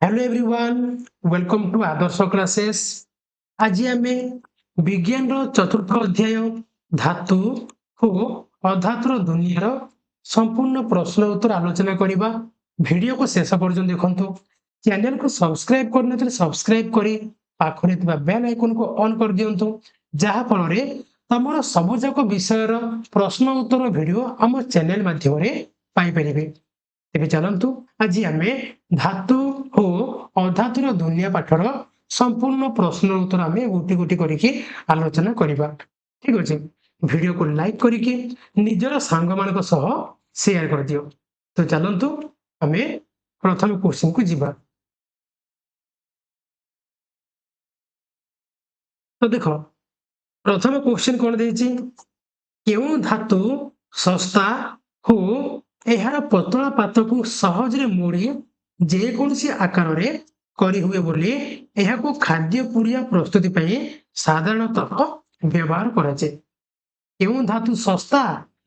Hello everyone, welcome to Adarsh classes. आज आम विज्ञान चतुर्थ अध्याय धातु और अधातुर दुनियार संपूर्ण प्रश्न उत्तर आलोचना करवा। वीडियो को शेष पर्यंत देखंतु। चैनल को सब्सक्राइब करने सब्सक्राइब करी पाखरे बेल आइकन को ऑन कर दियंतु, जहा फल तमर सबुजाक विषय प्रश्न उत्तर वीडियो आम चैनल माध्यम पाई परिबे। तेबे चलंतु आज आमे धातु और अधातुर दुनिया पाठर संपूर्ण प्रश्न उत्तर आमे गोटी गोटी करके आलोचना करिबा। ठीक अछि, वीडियो को लाइक करके निजर सांग मानक सह शेयर कर दियो। तो चलंतु आमे प्रथम क्वेश्चन को जिबा। तो देखो प्रथम क्वेश्चन कोन देछि, केउ धातु सस्ता हो एहार पतला पात को सहज रे मोड़ी जे कोनसी आकार रे करी हुए बोली एहाको खाद्य पुड़िया प्रस्तुति पई साधारणतः व्यवहार करा जाय। केउ धातु सस्ता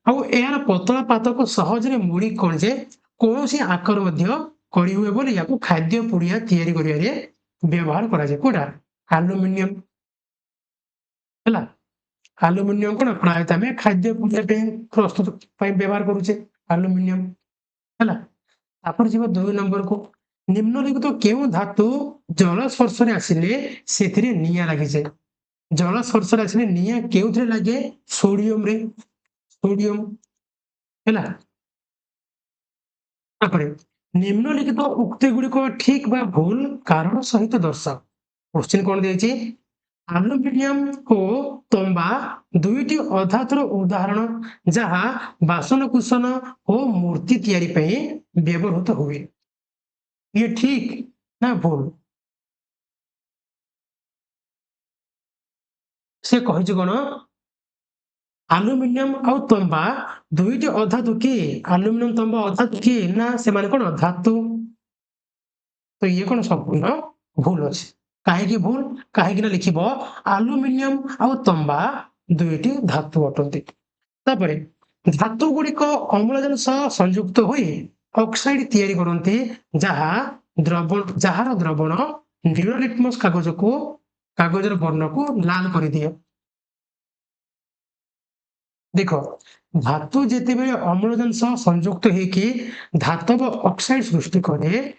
और एहार पतला पात को सहज रे मोड़ी कोन जे कोनसी आकार मध्य करी हुए बोली याको खाद्य पुड़िया तैयारी करिया रे व्यवहार करा जाय। कोडा एल्युमिनियम हला, एल्युमिनियम कोन प्रायतः में खाद्य पुड़िया पे प्रस्तुत पई व्यवहार करूचे एल्युमिनियम हला। तापर जीव 2 नंबर को, निम्नलिखित केउ धातु जल स्पर्श रे आसिले सेथिरे निया लागि जाय। जल स्पर्श रे आसिले निया केउथरे लागे? सोडियम रे, सोडियम हला। तापर निम्नलिखित उक्ति गुडी को ठीक बा भूल कारण सहित दर्शाओ। क्वेश्चन कोन देछि, एल्युमिनियम और तंबा दुईटी अधातुर उदाहरण जहा बासन कुसन और मूर्ति तैयारी पई व्यवहृत हुए। ये ठीक ना भूल? से कहिछ कोन, एल्युमिनियम और तंबा दुईटी अधातु कि एल्युमिनियम तंबा अधातु कि ना से माने कोन धातु। तो ये कोन संपूर्ण भूल अछि। काहे की भूल? काहे कि ना लिखिबो एल्युमिनियम और तंबा दुईटी धातु अटंती। तापरे धातु गुडी को अम्लजान सह संयुक्त होई ऑक्साइड तैयारी करंती, जहा द्रवण जहार द्रवण नील लिटमस कागज को कागजर वर्ण को लाल कर दिए। देखो धातु जेते बेले अम्लजान सह संयुक्त हे कि धातव ऑक्साइड सृष्टि करे,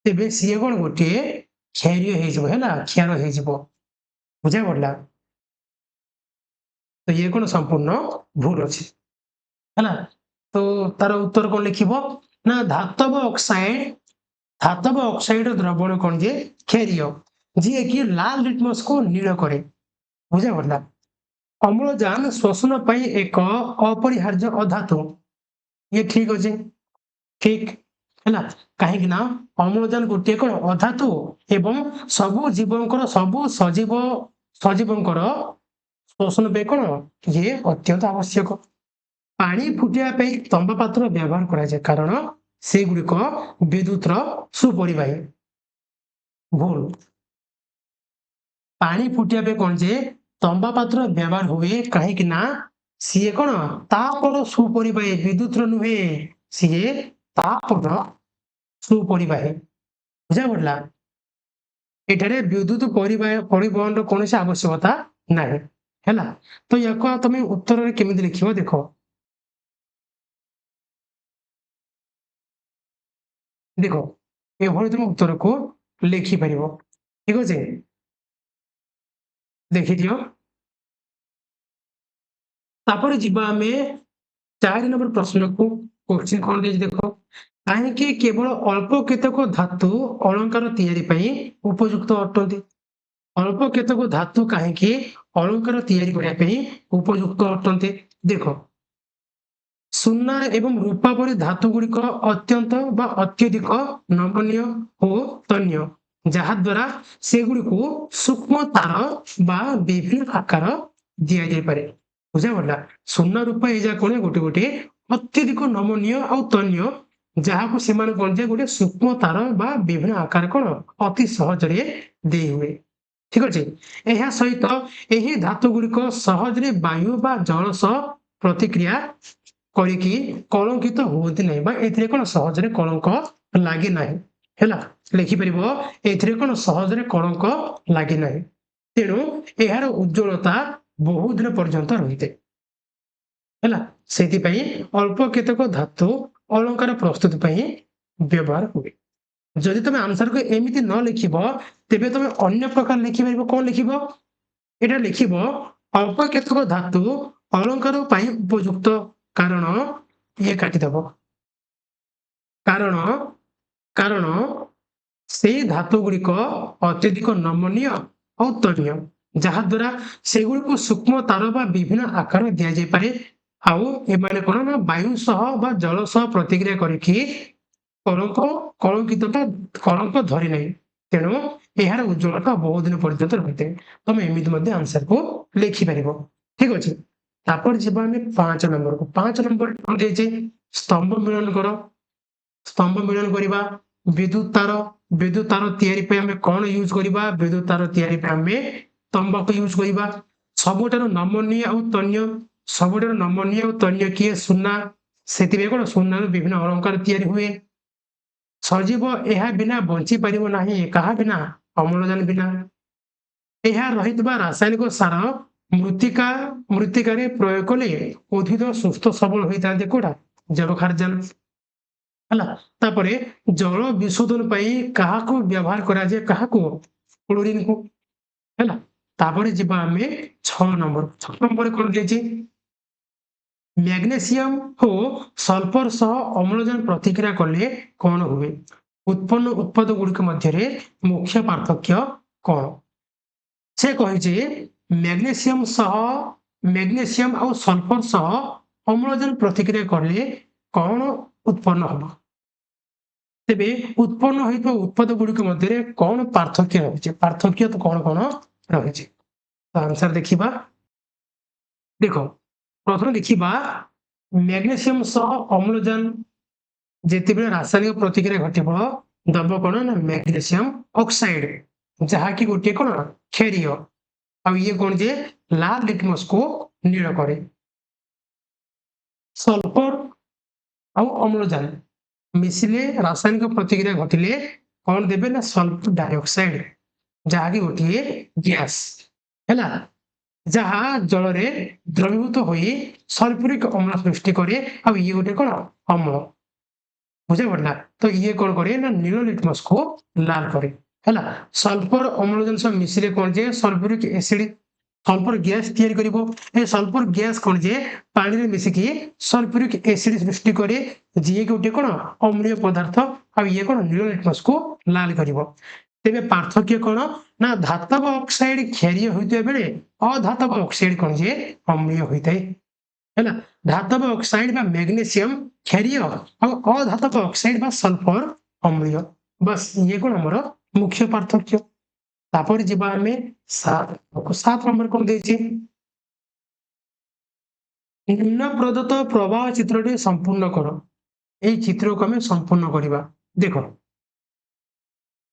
तेबे सीए कोन गोटे क्षारीय हे जबो हैला, क्षार हे जबो। बुझा पड़ला? तो ये कोन संपूर्ण भूल अछि हैला। तो तार उत्तर कोन लिखिबो ना धातव ऑक्साइड द्रवण कोन जे क्षारीय, जे कि लाल लिटमस को नील करे। बुझा पड़ला? अम्लजान श्वसन पई एक अपरिहार्य अधातु। ये ठीक अछि, ठीक हैला। काहे कि ना अम्लजान गोटे कोन अधातु एवं सबु जीवंकर सबु सजीवंकर श्वसन पे कोन ये अत्यंत आवश्यक। पानी फुटिया पे तंबा पात्र व्यवहार करा जाय कारण से गुडिक विद्युत सुपरिबाही। भूल। पानी फुटिया पे कोन जे तंबा पात्र व्यवहार हुए काहे कि ना सीए कोन तापर सुपरिबाही, विद्युत नुहे सीए तापर सुपरिबाही। बुझा पड़ला? एठारे विद्युत परिवहन कौन से आवश्यकता नाही हैला। तो याको तुम उत्तर रे केमिति लिखिबो देखो। देखो एभଳି तुम उत्तर को लिखि परिबो। ठीक अछि, देखि दियो। तापर जिबा हमें 4 नंबर प्रश्न को। क्वेश्चन कोन देछि देखो, काहेकि केवल अल्प केतक धातु अलंकार तैयारी पई उपयुक्त अटंती। अल्प केतक धातु काहेकि अलंकार तैयारी करिया पई उपयुक्त अटंती। देखो सुना एवं रूपा परि धातु गुड़िक अत्यंत बा अत्यधिक नमनीय और तन्य, जहा द्वारा से गुड़िक सूक्ष्म तार बा विभिन्न आकार दिया जाय पारे। बुझा पड़ला? सुना रूपा एजा कोने गोटे गोटे अत्यधिक नमनीय और तन्य, जहा को सेमान कोन जे गोटे सूक्ष्म तार बा विभिन्न आकार कोन अति सहज रे देई हुए। ठीक अछि, एहा सहित एही धातु गुड़िक सहज रे वायु बा जल सह प्रतिक्रिया କରିକି କଳଙ୍କିତ ହୁଅନ୍ତି ନାହିଁ ବା ଏଥିରେ କଣ ସହଜରେ କଳଙ୍କ ଲାଗେ ନାହିଁ ହେଲା ଲେଖିପାରିବ ଏଥିରେ କଣ ସହଜରେ କଳଙ୍କ ଲାଗେ ନାହିଁ ତେଣୁ ଏହାର ଉଜ୍ଜ୍ୱଳତା ବହୁ ଦିନ ପର୍ଯ୍ୟନ୍ତ ରହିଥାଏ ହେଲା ସେଥିପାଇଁ ଅଳ୍ପ କେତେକ ଧାତୁ ଅଳଙ୍କାର ପ୍ରସ୍ତୁତି ପାଇଁ ବ୍ୟବହାର ହୁଏ ଯଦି ତମେ ଆନ୍ସରକୁ ଏମିତି ନ ଲେଖିବ ତେବେ ତମେ ଅନ୍ୟ ପ୍ରକାର ଲେଖିପାରିବ କଣ ଲେଖିବ ଏଇଟା ଲେଖିବ ଅଳ୍ପ କେତେକ ଧାତୁ ଅଳଙ୍କାର ପାଇଁ ଉପଯୁକ୍ତ କାରଣ ଇଏ କାଟିଦବ କାରଣ କାରଣ ସେଇ ଧାତୁ ଗୁଡିକ ଅତ୍ୟଧିକ ନମନୀୟ ଆଉ ତନୀୟ ଯାହାଦ୍ୱାରା ସେଗୁଡ଼ିକୁ ସୂକ୍ଷ୍ମ ତାର ବା ବିଭିନ୍ନ ଆକାର ଦିଆଯାଇପାରେ ଆଉ ଏମାନେ କଣ ନା ବାୟୁ ସହ ବା ଜଳ ସହ ପ୍ରତିକ୍ରିୟା କରିକି କଳଙ୍କ କଳଙ୍କିତ ବା କଳଙ୍କ ଧରି ନାହିଁ ତେଣୁ ଏହାର ଉଜ୍ଜ୍ୱଳତା ବହୁ ଦିନ ପର୍ଯ୍ୟନ୍ତ ରହିଥାଏ ତମେ ଏମିତି ମଧ୍ୟ ଆନ୍ସରକୁ ଲେଖିପାରିବ ଠିକ ଅଛି ତାପରେ ଯିବା ଆମେ 5 ନମ୍ବରକୁ 5 ନମ୍ବର କଣ ଦେଇଛି ସ୍ତମ୍ଭ ମିଳନ କର ସ୍ତମ୍ଭ ମିଳନ କରିବା ବିଦ୍ୟୁତ ତାର ତିଆରି ପାଇଁ ଆମେ କଣ ୟୁଜ କରିବା ବିଦ୍ୟୁତ ତାର ତିଆରି ପାଇଁ ଆମେ ତମ୍ବାକୁ ୟୁଜ କରିବା ସବୁଠାରୁ ନମନୀୟ ଆଉ ତନ୍ୟ ସବୁଠାରୁ ନମନୀୟ ଆଉ ତନ୍ୟ କିଏ ସୁନା ସେଥିପାଇଁ କଣ ସୁନାରୁ ବିଭିନ୍ନ ଅଳଙ୍କାର ତିଆରି ହୁଏ ସଜୀବ ଏହା ବିନା ବଞ୍ଚି ପାରିବ ନାହିଁ କାହା ବିନା ଅମ୍ଳଜାନ ବିନା ଏହା ରହିଥିବା ରାସାୟନିକ ସାର ମୃତ୍ତିକା ମୃତ୍ତିକାରେ ପ୍ରୟୋଗ କଲେ ଉଦ୍ଭିଦ ସୁସ୍ଥ ସବଳ ହୋଇଥାନ୍ତି କୋଉଟା ଜଳଖାର୍ଜନ ହେଲା ତାପରେ ଜଳ ବିଶୋଧନ ପାଇଁ କାହାକୁ ବ୍ୟବହାର କରାଯାଏ କାହାକୁ କ୍ଲୋରିନକୁ ହେଲା ତାପରେ ଯିବା ଆମେ 6 ନମ୍ବର 6 ନମ୍ବରରେ କଣ ଦେଇଛି ମ୍ୟାଗ୍ନେସିୟମ ଓ ସଲଫର ସହ ଅମ୍ଳଜାନ ପ୍ରତିକ୍ରିୟା କଲେ କଣ ହୁଏ ଉତ୍ପନ୍ନ ଉତ୍ପାଦ ଗୁଡିକ ମଧ୍ୟରେ ମୁଖ୍ୟ ପାର୍ଥକ୍ୟ କଣ ସେ କହିଛି ମ୍ୟାଗ୍ନେସିୟମ ଆଉ ସଲଫର ସହ ଅମ୍ଳଜାନ ପ୍ରତିକ୍ରିୟା କଲେ କଣ ଉତ୍ପନ୍ନ ହବ ତେବେ ଉତ୍ପନ୍ନ ହୋଇଥିବା ଉତ୍ପାଦ ଗୁଡିକ ମଧ୍ୟରେ କଣ ପାର୍ଥକ୍ୟ ରହିଛି ପାର୍ଥକ୍ୟ ତ କଣ କଣ ରହିଛି ତ ଆନ୍ସର ଦେଖିବା ଦେଖ ପ୍ରଥମେ ଦେଖିବା ମ୍ୟାଗ୍ନେସିୟମ ସହ ଅମ୍ଳଜାନ ଯେତେବେଳେ ରାସାୟନିକ ପ୍ରତିକ୍ରିୟା ଘଟିବ ଦବ କଣ ନା ମ୍ୟାଗ୍ନେସିୟମ ଅକ୍ସାଇଡ ଯାହାକି ଗୋଟିଏ କଣ କ୍ଷାରୀୟ ଆଉ ଇଏ କଣ ଯେ ଲାଲ ଲିଟମସକୁ ନୀଳ କରେ ସଲଫର ଆଉ ଅମ୍ଳଜାନ ମିଶିଲେ ରାସାୟନିକ ପ୍ରତିକ୍ରିୟା ଘଟିଲେ କଣ ଦେବେ ନା ସଲଫର ଡାଇଅକ୍ସାଇଡ ଯାହାକି ଗୋଟିଏ ଗ୍ୟାସ ହେଲା ଯାହା ଜଳରେ ଦ୍ରବୀଭୂତ ହୋଇ ସଲଫ୍ୟୁରିକ ଅମ୍ଳ ସୃଷ୍ଟି କରେ ଆଉ ଇଏ ଗୋଟେ କଣ ଅମ୍ଳ ବୁଝା ପଡିଲା ତ ଇଏ କଣ କରେ ନା ନୀଳ ଲିଟମସକୁ ଲାଲ କରେ ହେଲା ସଲଫର ଅମ୍ଳଜାନ ସହ ମିଶିଲେ କଣ ଯେ ସଲଫ୍ୟୁରିକ ଏସିଡ ସଲଫର ଗ୍ୟାସ ତିଆରି କରିବ ଏ ସଲଫର ଗ୍ୟାସ କଣ ଯେ ପାଣିରେ ମିଶିକି ସଲଫ୍ୟୁରିକ ଏସିଡ ସୃଷ୍ଟି करे ଯିଏ ଗୋଟେ କଣ ଅମ୍ଳୀୟ ପଦାର୍ଥ ଆଉ ଇଏ କଣ ନୀଳ ଲିଟମସକୁ ଲାଲ କରିବ ତେବେ ପାର୍ଥକ୍ୟ କଣ ନା ଧାତବ ଅକ୍ସାଇଡ କ୍ଷାରୀୟ ହୋଇଥିବା ବେଳେ ଅଧାତବ ଅକ୍ସାଇଡ କଣ ଯେ ଅମ୍ଳୀୟ ହୋଇଥାଏ ହେଲା ଧାତବ ଅକ୍ସାଇଡ ବା ମ୍ୟାଗ୍ନେସିୟମ କ୍ଷାରୀୟ ଆଉ ଅଧାତବ ଅକ୍ସାଇଡ ବା ସଲଫର ଅମ୍ଳୀୟ ବାସ୍ ଇଏ କଣ ଆମର ମୁଖ୍ୟ ପାର୍ଥକ୍ୟ ତାପରେ ଯିବା ଆମେ 7 ନମ୍ବର କଣ ଦେଇଛି ନିମ୍ନ ପ୍ରଦତ୍ତ ପ୍ରବାହ ଚିତ୍ରଟି ସମ୍ପୂର୍ଣ୍ଣ କର এই ଚିତ୍ରକୁ ଆମେ ସମ୍ପୂର୍ଣ୍ଣ କରିବା ଦେଖ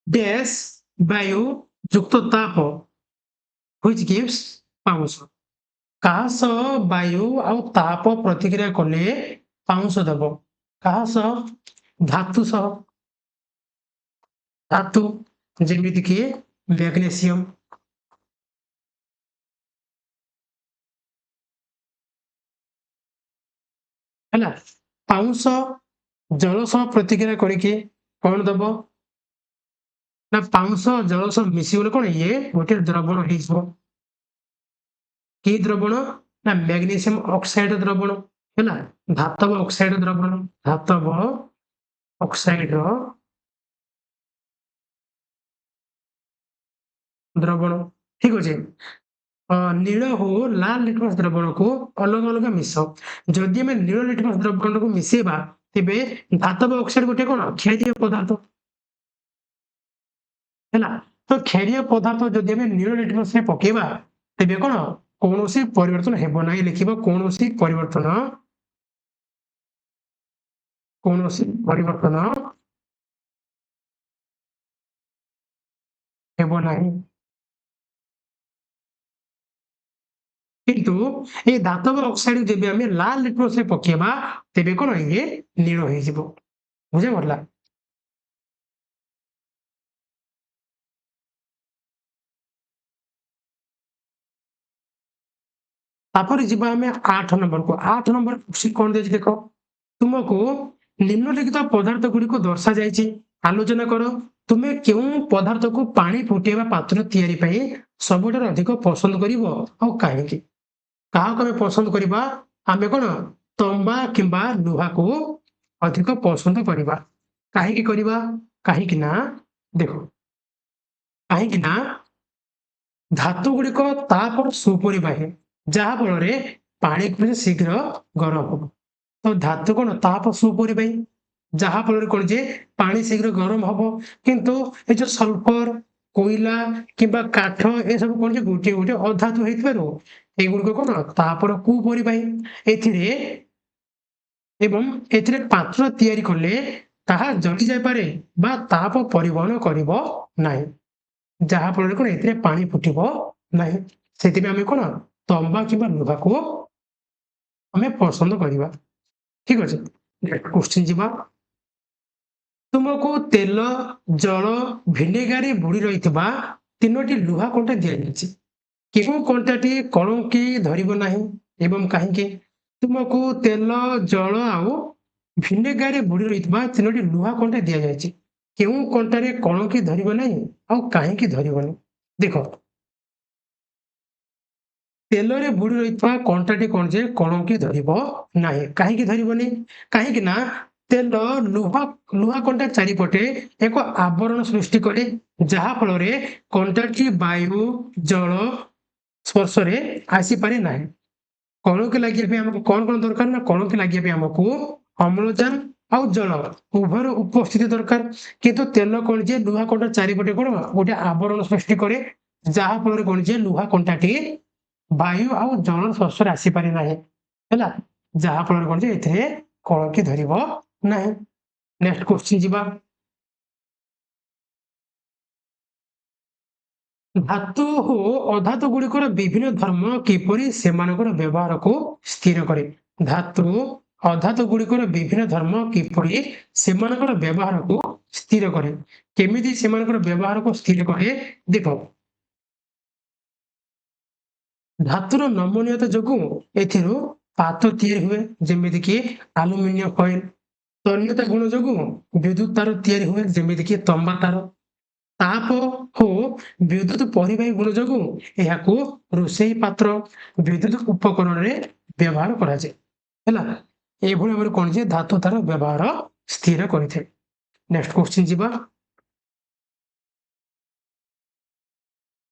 ଡ୍ୟାଶ ବାୟୁ ଯୁକ୍ତ ତାପ which gives ପାଉଁଶ କାହା ସହ ବାୟୁ ଆଉ ତାପ ପ୍ରତିକ୍ରିୟା କଲେ ପାଉଁଶ ଦେବ କାହା ସହ ଧାତୁ ସହ ଧାତୁ ଯେମିତିକି ମ୍ୟାଗ୍ନେସିୟମ ହେଲା ପାଉଁଶ ଜଳ ସହ ପ୍ରତିକ୍ରିୟା କରିକି କଣ ଦବ ନା ପାଉଁଶ ଜଳ ସହ ମିଶିଗଲେ କଣ ଇଏ ଗୋଟେ ଦ୍ରବଣ ହେଇଯିବ କି ଦ୍ରବଣ ନା ମ୍ୟାଗ୍ନେସିୟମ ଅକ୍ସାଇଡ ଦ୍ରବଣ ହେଲା ଧାତବ ଅକ୍ସାଇଡ ଦ୍ରବଣ ଧାତବ ଅକ୍ସାଇଡ ଦ୍ରବଣ ଠିକ ଅଛି ନୀଳ ଓ ଲାଲ ଲିଟମସ ଦ୍ରବଣକୁ ଅଲଗା ଅଲଗା ମିଶ ଯଦି ଆମେ ନୀଳ ଲିଟମସ ଦ୍ରବଣକୁ ମିଶେଇବା ତେବେ ଧାତବ ଅକ୍ସାଇଡ ଗୋଟେ କଣ କ୍ଷାରୀୟ ପଦାର୍ଥ ହେଲା ତ କ୍ଷାରୀୟ ପଦାର୍ଥ ଯଦି ଆମେ ନୀଳ ଲିଟମସରେ ପକେଇବା ତେବେ କଣ କୌଣସି ପରିବର୍ତ୍ତନ ହେବ ନାହିଁ ଲେଖିବ କୌଣସି ପରିବର୍ତ୍ତନ ହେବ ନାହିଁ କିନ୍ତୁ ଏଇ ଧାତବ ଅକ୍ସାଇଡ ଯେବେ ଆମେ ଲାଲ ଲିଟମସରେ ପକେଇବା ତେବେ କଣ ଇଏ ନୀଳ ହେଇଯିବ। ବୁଝା ପଡିଲା। ତାପରେ ଯିବା ଆମେ 8 ନମ୍ବରକୁ। 8 ନମ୍ବର କୋଶ୍ଚିନ୍ କଣ ଦେଇଛି ଦେଖ। ତୁମକୁ ନିମ୍ନଲିଖିତ ପଦାର୍ଥ ଗୁଡିକୁ ଦର୍ଶାଯାଇଛି। ଆଲୋଚନା କର। ତୁମେ କେଉଁ ପଦାର୍ଥକୁ ପାଣି ଫୁଟେଇବା ପାତ୍ର ତିଆରି ପାଇଁ ସବୁଠାରୁ ଅଧିକ ପସନ୍ଦ କରିବ ଆଉ କାହିଁକି? କାହାକୁ ଆମେ ପସନ୍ଦ କରିବା? ଆମେ କଣ ତମ୍ବା କିମ୍ବା ଲୁହାକୁ ଅଧିକ ପସନ୍ଦ କରିବା। କାହିଁକି କରିବା? କାହିଁକି ନା ଦେଖ, କାହିଁକି ନା ଧାତୁ ଗୁଡିକ ତାପର ସୁପରିବାହୀ, ଯାହା ଫଳରେ ପାଣି ଶୀଘ୍ର ଗରମ ହବ। ତ ଧାତୁ କଣ ତାପ ସୁପରିବାହୀ, ଯାହା ଫଳରେ କଣ ଯେ ପାଣି ଶୀଘ୍ର ଗରମ ହବ। କିନ୍ତୁ ଏ ଯୋଉ ସଲଫର, କୋଇଲା କିମ୍ବା କାଠ ଏସବୁ କଣ ଯେ ଗୋଟିଏ ଗୋଟିଏ ଅଧାତୁ ହେଇଥିବାରୁ ଏଗୁଡିକ କଣ ତାପର କୁପରିବାହୀ। ଏଥିରେ ଏବଂ ଏଥିରେ ପାତ୍ର ତିଆରି କଲେ ତାହା ଜଳି ଯାଇପାରେ ବା ତାପ ପରିବହନ କରିବ ନାହିଁ, ଯାହା ଫଳରେ କଣ ଏଥିରେ ପାଣି ଫୁଟିବ ନାହିଁ। ସେଥିପାଇଁ ଆମେ କଣ ତମ୍ବା କିମ୍ବା ଲୁହାକୁ ଆମେ ପସନ୍ଦ କରିବା। ଠିକ ଅଛି, କୋଶ୍ଚିନ୍ ଯିବା। ତୁମକୁ ତେଲ, ଜଳ, ଭିନେଗାରରେ ବୁଡି ରହିଥିବା 3ଟି ଲୁହା କଣ୍ଟା ଦିଆଯାଇଛି। କେଉଁ କଣ୍ଟାଟି କଳଙ୍କି ଧରିବ ନାହିଁ ଏବଂ କାହିଁକି? ତୁମକୁ ତେଲ, ଜଳ ଆଉ ଭିନେଗାରରେ ବୁଡି ରହିଥିବା 3ଟି ଲୁହା କଣ୍ଟା ଦିଆଯାଇଛି। କେଉଁ କଣ୍ଟାରେ କଳଙ୍କି ଧରିବ ନାହିଁ ଆଉ କାହିଁକି ଧରିବନି? ଦେଖ, ତେଲରେ ବୁଡି ରହିଥିବା କଣ୍ଟାଟି କଣ ଯେ କଳଙ୍କି ଧରିବ ନାହିଁ। କାହିଁକି ଧରିବନି? କାହିଁକି ନା ତେଲ ଲୁହା କଣ୍ଟା ଚାରିପଟେ ଏକ ଆବରଣ ସୃଷ୍ଟି କରେ, ଯାହା ଫଳରେ କଣ୍ଟାଟି ବାୟୁ, ଜଳ ସ୍ପର୍ଶରେ ଆସିପାରେ ନାହିଁ। କଳଙ୍କି ଲାଗିବା ପାଇଁ ଆମକୁ କଣ କଣ ଦରକାର? ନା କଳଙ୍କି ଲାଗିବା ପାଇଁ ଆମକୁ ଅମ୍ଳଜାନ ଆଉ ଜଳ ଉଭୟର ଉପସ୍ଥିତି ଦରକାର। କିନ୍ତୁ ତେଲ କଣ ଯେ ଲୁହା କଣ୍ଟା ଚାରିପଟେ କଣ ଗୋଟେ ଆବରଣ ସୃଷ୍ଟି କରେ, ଯାହା ଫଳରେ କଣ ଯେ ଲୁହା କଣ୍ଟାଟି ବାୟୁ ଆଉ ଜଳ ସ୍ପର୍ଶରେ ଆସିପାରେ ନାହିଁ, ହେଲା, ଯାହା ଫଳରେ କଣ ଯେ ଏଥିରେ କଳଙ୍କି ଧରିବ ନାହିଁ। ନେକ୍ସଟ କୋଶ୍ଚିନ୍ ଯିବା। ଧାତୁ ଓ ଅଧାତୁ ଗୁଡିକର ବିଭିନ୍ନ ଧର୍ମ କିପରି ସେମାନଙ୍କର ବ୍ୟବହାରକୁ ସ୍ଥିର କରେ? ଧାତୁ ଅଧାତୁ ଗୁଡିକର ବିଭିନ୍ନ ଧର୍ମ କିପରି ସେମାନଙ୍କର ବ୍ୟବହାରକୁ ସ୍ଥିର କରେ? କେମିତି ସେମାନଙ୍କର ବ୍ୟବହାରକୁ ସ୍ଥିର କରେ? ଦେଖ, ଧାତୁର ନମନୀୟତା ଯୋଗୁଁ ଏଥିରୁ ପାତ ତିଆରି ହୁଏ, ଯେମିତିକି ଆଲୁମିନିୟମ ଫଏଲ। ତନ୍ୟତା ଗୁଣ ଯୋଗୁଁ ବିଦ୍ୟୁତ ତାର ତିଆରି ହୁଏ, ଯେମିତିକି ତମ୍ବା ତାର। ତାପ ଓ ବିଦ୍ୟୁତ ପରିବାହୀ ଗୁଣ ଯୋଗୁଁ ଏହାକୁ ରୋଷେଇ ପାତ୍ର, ବିଦ୍ୟୁତ ଉପକରଣରେ ବ୍ୟବହାର କରାଯାଏ, ହେଲା। ଏଇଭଳି ଭାବରେ କଣ ଯେ ଧାତୁ ତାର ବ୍ୟବହାର ସ୍ଥିର କରିଥାଏ। ନେକ୍ସଟ କୋଶ୍ଚିନ୍ ଯିବା।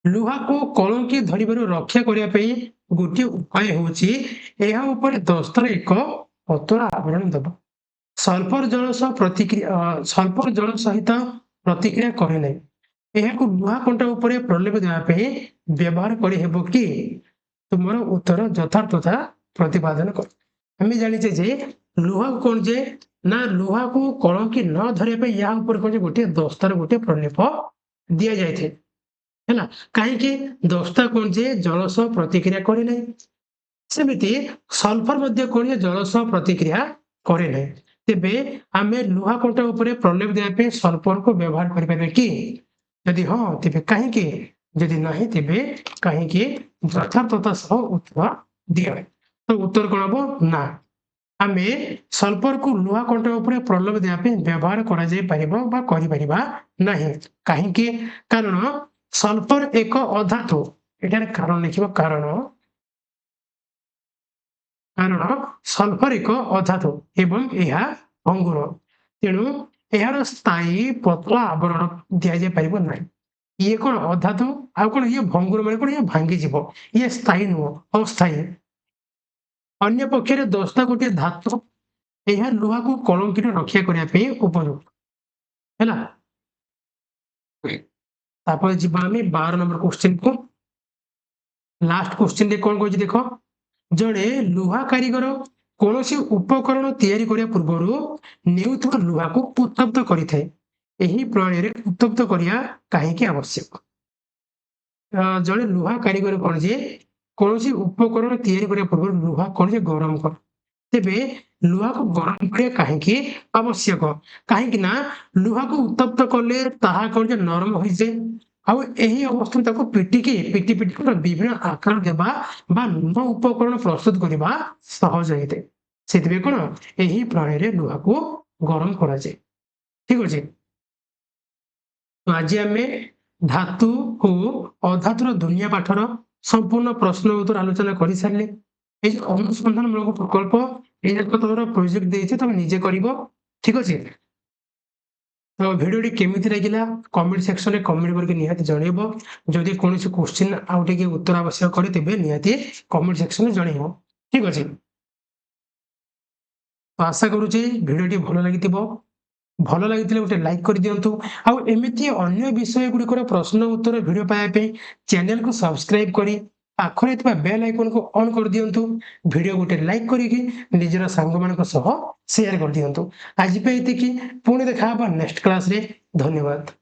ଲୁହାକୁ କଳଙ୍କି ଧରିବାରୁ ରକ୍ଷା କରିବା ପାଇଁ ଗୋଟିଏ ଉପାୟ ହେଉଛି ଏହା ଉପରେ ଦସ୍ତାର ଏକ ପତଳା ଆବରଣ ଦେବା। ସଲ୍ଫର ଜଳ ସହିତ ପ୍ରତିକ୍ରିୟା କରେ ନାହିଁ। ଏହାକୁ ଲୁହା କଣ୍ଟା ଉପରେ ପ୍ରଲେପ ଦେବା ପାଇଁ ବ୍ୟବହାର କରିହେବ କି? ତୁମର ଉତ୍ତର ଯଥାର୍ଥତା ପ୍ରତିପାଦନ କର। ଆମେ ଜାଣିଛେ ଯେ ଲୁହାକୁ କଣ ଯେ ନା ଲୁହାକୁ କଳଙ୍କି ନ ଧରିବା ପାଇଁ ଏହା ଉପରେ କଣ ଯେ ଗୋଟିଏ ଦସ୍ତାର ଗୋଟିଏ ପ୍ରଲେପ ଦିଆଯାଇଥାଏ, ହେଲା। କାହିଁକି? ଦସ୍ତା କଣ ଯେ ଜଳ ସହ ପ୍ରତିକ୍ରିୟା କରେ ନାହିଁ। ସେମିତି ସଲ୍ଫର ମଧ୍ୟ କଣ ଯେ ଜଳ ସହ ପ୍ରତିକ୍ରିୟା କରେ ନାହିଁ। ତେବେ ଆମେ ଲୁହା କଣ୍ଟା ଉପରେ ପ୍ରଲେପ ଦେବା ପାଇଁ ସଲ୍ଫରକୁ ବ୍ୟବହାର କରିପାରିବା କି? ଯଦି ହଁ ତେବେ କାହିଁକି? ଯଦି ନାହିଁ ତେବେ କାହିଁକି? ଯଥାର୍ଥତା ସହ ଉତ୍ତର ଦିଅ। ତ ଉତ୍ତର କଣ ହବ? ନା, ଆମେ ସଲ୍ଫରକୁ ଲୁହା କଣ୍ଟା ଉପରେ ପ୍ରଲେପ ଦେବା ପାଇଁ ବ୍ୟବହାର କରାଯାଇ ପାରିବ ବା କରିପାରିବା ନାହିଁ। କାହିଁକି? କାରଣ ସଲ୍ଫର ଏକ ଅଧାତୁ। ଏଠାରେ କାରଣ ଲେଖିବ, କାରଣ ସଲ୍ଫର ଏକ ଅଧାତୁ ଏବଂ ଏହା ଭଙ୍ଗୁର। ତେଣୁ ଏହାର ସ୍ଥାୟୀ ପତଳା ଆବରଣ ଦିଆଯାଇ ପାରିବ ନାହିଁ। ଇଏ କଣ ଅଧାତୁ, ଆଉ କଣ ଇଏ ଭଙ୍ଗୁର ମାନେ କଣ ଇଏ ଭାଙ୍ଗିଯିବ, ଇଏ ସ୍ଥାୟୀ ନୁହଁ, ଅସ୍ଥାୟୀ। ଅନ୍ୟ ପକ୍ଷରେ ଦସ୍ତା ଗୋଟିଏ ଧାତୁ, ଏହା ଲୁହାକୁ କଳଙ୍କିରେ ରକ୍ଷା କରିବା ପାଇଁ ଉପଯୁକ୍ତ, ହେଲା। ତାପରେ ଯିବା ଆମେ 12 ନମ୍ବର କୋଶ୍ଚିନ୍ କୁ। ଲାଷ୍ଟ କୋଶ୍ଚିନ୍ ରେ କଣ କହିଛି ଦେଖ। ଜଣେ ଲୁହା କାରିଗର କୌଣସି ଉପକରଣ ତିଆରି କରିବା ପୂର୍ବରୁ ନେଉଥିବା ଲୁହାକୁ ଉତ୍ତପ୍ତ କରିଥାଏ। ଏହି ପ୍ରଣାଳୀରେ ଉତ୍ତପ୍ତ କରିବା କାହିଁକି ଆବଶ୍ୟକ? ଜଣେ ଲୁହା କାରିଗର କଣ ଯେ କୌଣସି ଉପକରଣ ତିଆରି କରିବା ପୂର୍ବରୁ ଲୁହା କଣ ଯେ ଗରମ କର। ତେବେ ଲୁହାକୁ ଗରମ କରିବା କାହିଁକି ଆବଶ୍ୟକ? କାହିଁକି ନା ଲୁହାକୁ ଉତ୍ତପ୍ତ କଲେ ତାହା କଣ ଯେ ନରମ ହୋଇଯାଏ। ଆଉ ଏହି ଅବସ୍ଥାରେ ତାକୁ ପିଟି କଣ ବିଭିନ୍ନ ଆକାର ଦେବା ବା ନୂଆ ଉପକରଣ ପ୍ରସ୍ତୁତ କରିବା ସହଜ ହେଇଥାଏ। ସେଥିପାଇଁ କଣ ଏହି ପ୍ରଣାଳୀରେ ଲୁହାକୁ ଗରମ କରାଯାଏ। ଠିକ ଅଛି। ତ ଆଜି ଆମେ ଧାତୁ ଓ ଅଧାତୁର ଦୁନିଆ ପାଠର ସମ୍ପୂର୍ଣ୍ଣ ପ୍ରଶ୍ନ ଉତ୍ତର ଆଲୋଚନା କରିସାରିଲେ। ଏଇ ଯୋଉ ଅନୁସନ୍ଧାନମୂଳକ ପ୍ରକଳ୍ପ ଏଇଯାକ ତମର ପ୍ରୋଜେକ୍ଟ ଦେଇଛି ତମେ ନିଜେ କରିବ। ଠିକ ଅଛି। ତ ଭିଡ଼ିଓଟି କେମିତି ଲାଗିଲା କମେଣ୍ଟ ସେକ୍ସନରେ କମେଣ୍ଟ କରିକି ନିହାତି ଜଣେଇବ। ଯଦି କୌଣସି କ୍ୱେଶ୍ଚିନ୍ ଆଉ ଟିକେ ଉତ୍ତର ଆବଶ୍ୟକ କରେ ତେବେ ନିହାତି କମେଣ୍ଟ ସେକ୍ସନରେ ଜଣେଇବ। ଠିକ ଅଛି। ତ ଆଶା କରୁଛି ଭିଡ଼ିଓଟି ଭଲ ଲାଗିଥିବ। ଭଲ ଲାଗିଥିଲେ ଗୋଟେ ଲାଇକ୍ କରିଦିଅନ୍ତୁ। ଆଉ ଏମିତି ଅନ୍ୟ ବିଷୟ ଗୁଡ଼ିକର ପ୍ରଶ୍ନ ଉତ୍ତର ଭିଡ଼ିଓ ପାଇବା ପାଇଁ ଚ୍ୟାନେଲକୁ ସବସ୍କ୍ରାଇବ କରି ପାଖରେ ଥିବା ବେଲ୍ ଆଇକନକୁ ଅନ୍ କରିଦିଅନ୍ତୁ। ଭିଡ଼ିଓ ଗୋଟେ ଲାଇକ୍ କରିକି ନିଜର ସାଙ୍ଗମାନଙ୍କ ସହ ସେୟାର କରିଦିଅନ୍ତୁ। ଆଜି ପାଇଁ ଏତିକି। ପୁଣି ଦେଖା ହବା ନେକ୍ସଟ କ୍ଲାସରେ। ଧନ୍ୟବାଦ।